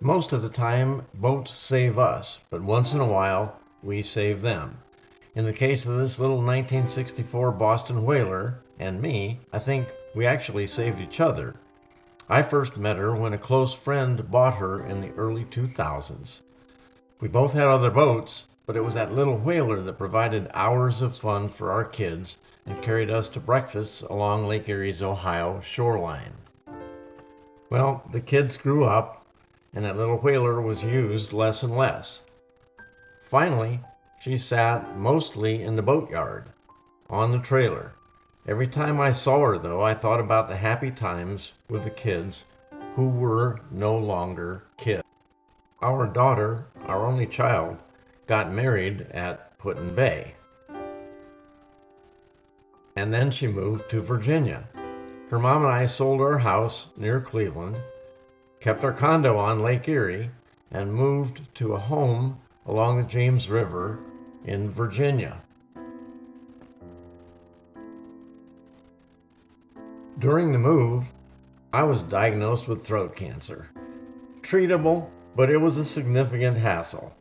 Most of the time, boats save us, but once in a while, we save them. In the case of this little 1964 Boston whaler and me, I think we actually saved each other. I first met her when a close friend bought her in the early 2000s. We both had other boats, but it was that little whaler that provided hours of fun for our kids and carried us to breakfasts along Lake Erie's Ohio shoreline. Well, the kids grew up, and that little whaler was used less and less. Finally, she sat mostly in the boatyard, on the trailer. Every time I saw her, though, I thought about the happy times with the kids who were no longer kids. Our daughter, our only child, got married at Put-in Bay. And then she moved to Virginia. Her mom and I sold our house near Cleveland, kept our condo on Lake Erie, and moved to a home along the James River in Virginia. During the move, I was diagnosed with throat cancer. Treatable, but it was a significant hassle.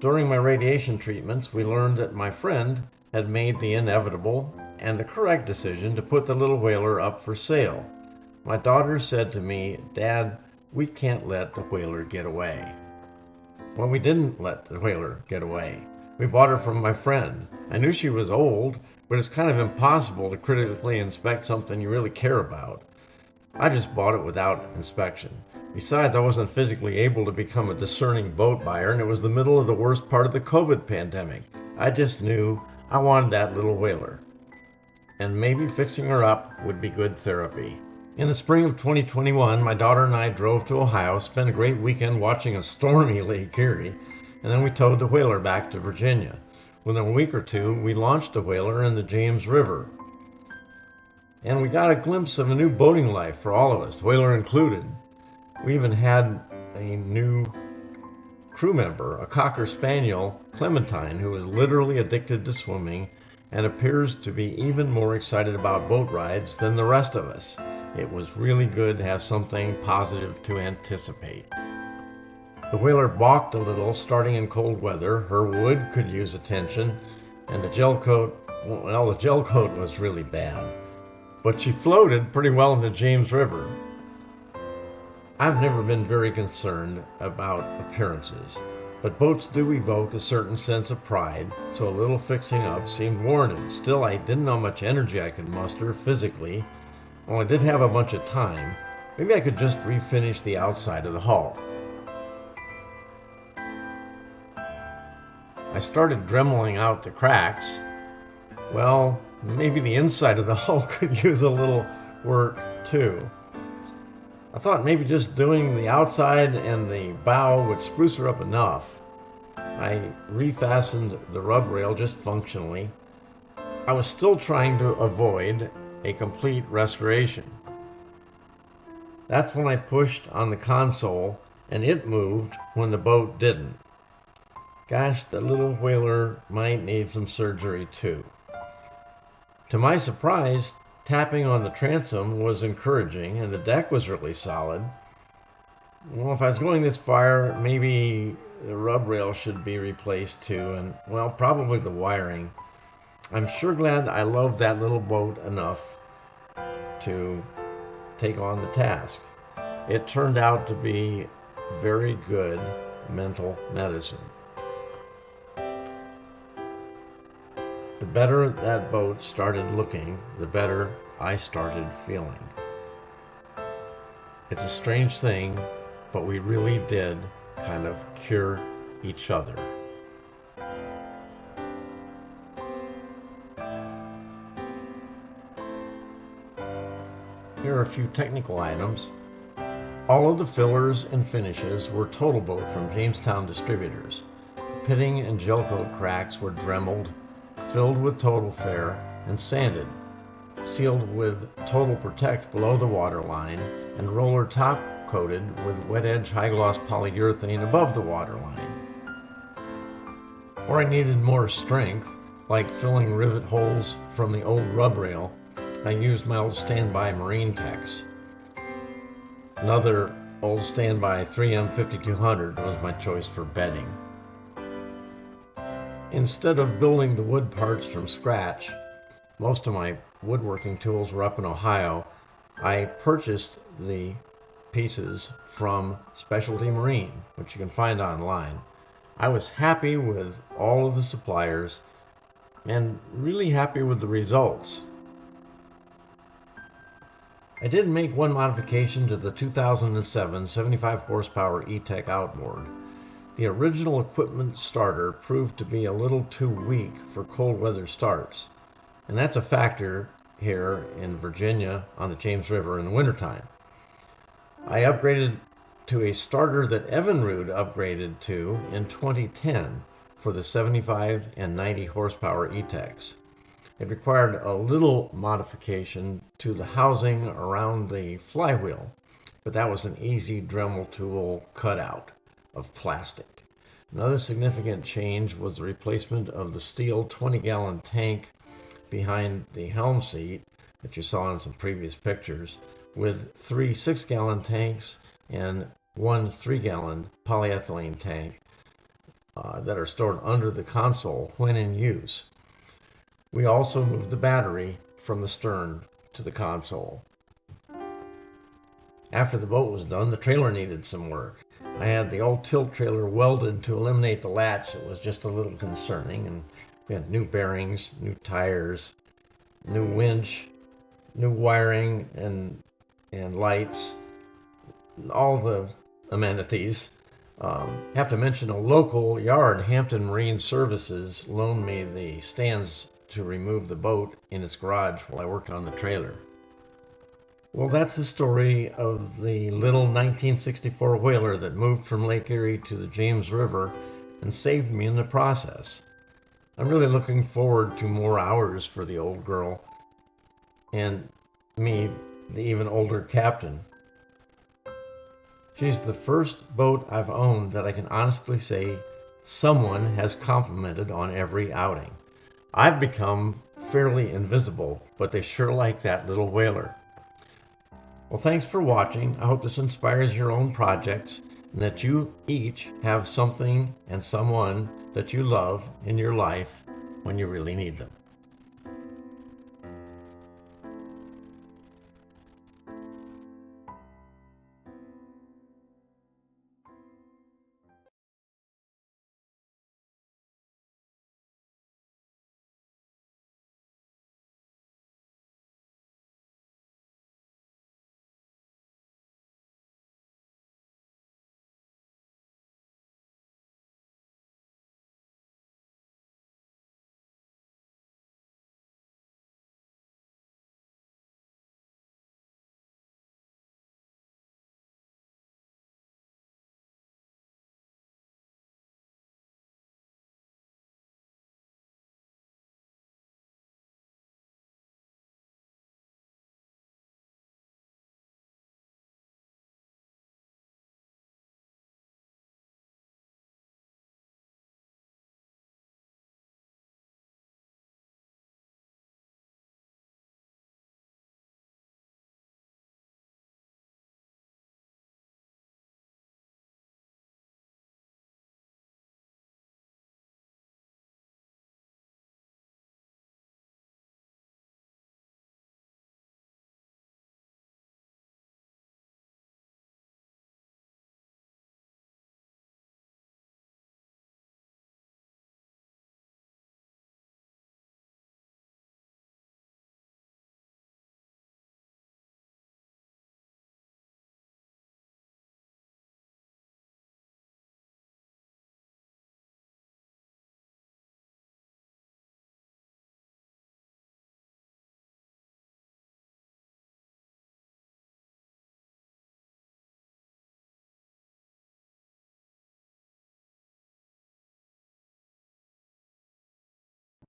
During my radiation treatments, we learned that my friend had made the inevitable and the correct decision to put the little whaler up for sale. My daughter said to me, "Dad, we can't let the whaler get away." Well, we didn't let the whaler get away. We bought her from my friend. I knew she was old, but it's kind of impossible to critically inspect something you really care about. I just bought it without inspection. Besides, I wasn't physically able to become a discerning boat buyer, and it was the middle of the worst part of the COVID pandemic. I just knew I wanted that little whaler. And maybe fixing her up would be good therapy. In the spring of 2021, my daughter and I drove to Ohio, spent a great weekend watching a stormy Lake Erie, and then we towed the whaler back to Virginia. Within a week or two, we launched the whaler in the James River. And we got a glimpse of a new boating life for all of us, the whaler included. We even had a new crew member, a Cocker Spaniel, Clementine, who is literally addicted to swimming and appears to be even more excited about boat rides than the rest of us. It was really good to have something positive to anticipate. The whaler balked a little starting in cold weather. Her wood could use attention, and the gel coat was really bad. But she floated pretty well in the James River. I've never been very concerned about appearances, but boats do evoke a certain sense of pride, so a little fixing up seemed warranted. Still, I didn't know how much energy I could muster physically. Well, I did have a bunch of time. Maybe I could just refinish the outside of the hull. I started dremeling out the cracks. Well, maybe the inside of the hull could use a little work too. I thought maybe just doing the outside and the bow would spruce her up enough. I refastened the rub rail just functionally. I was still trying to avoid a complete restoration. That's when I pushed on the console and it moved when the boat didn't. Gosh, the little whaler might need some surgery too. To my surprise, tapping on the transom was encouraging and the deck was really solid. Well, if I was going this far, maybe the rub rail should be replaced too, and well, probably the wiring. I'm sure glad I love that little boat enough to take on the task. It turned out to be very good mental medicine. The better that boat started looking, the better I started feeling. It's a strange thing, but we really did kind of cure each other. Here are a few technical items. All of the fillers and finishes were Total Boat from Jamestown Distributors. Pitting and gel coat cracks were dremeled, filled with Total Fair, and sanded, sealed with Total Protect below the waterline, and roller top coated with wet edge high gloss polyurethane above the waterline. Or I needed more strength, like filling rivet holes from the old rub rail, I used my old standby Marine Tex. Another old standby 3M 5200 was my choice for bedding. Instead of building the wood parts from scratch, most of my woodworking tools were up in Ohio. I purchased the pieces from Specialty Marine, which you can find online. I was happy with all of the suppliers and really happy with the results. I did make one modification to the 2007 75 horsepower E-Tech outboard. The original equipment starter proved to be a little too weak for cold weather starts, and that's a factor here in Virginia on the James River in the wintertime. I upgraded to a starter that Evinrude upgraded to in 2010 for the 75 and 90 horsepower E-Techs. It required a little modification to the housing around the flywheel, but that was an easy Dremel tool cutout of plastic. Another significant change was the replacement of the steel 20-gallon tank behind the helm seat that you saw in some previous pictures with 3 6-gallon tanks and 1 3-gallon polyethylene tank that are stored under the console when in use. We also moved the battery from the stern to the console. After the boat was done, the trailer needed some work. I had the old tilt trailer welded to eliminate the latch. It was just a little concerning, and we had new bearings, new tires, new winch, new wiring and lights, all the amenities. Have to mention a local yard, Hampton Marine Services, loaned me the stands to remove the boat in its garage while I worked on the trailer. Well, that's the story of the little 1964 whaler that moved from Lake Erie to the James River and saved me in the process. I'm really looking forward to more hours for the old girl and me, the even older captain. She's the first boat I've owned that I can honestly say someone has complimented on every outing. I've become fairly invisible, but they sure like that little whaler. Well, thanks for watching. I hope this inspires your own projects and that you each have something and someone that you love in your life when you really need them.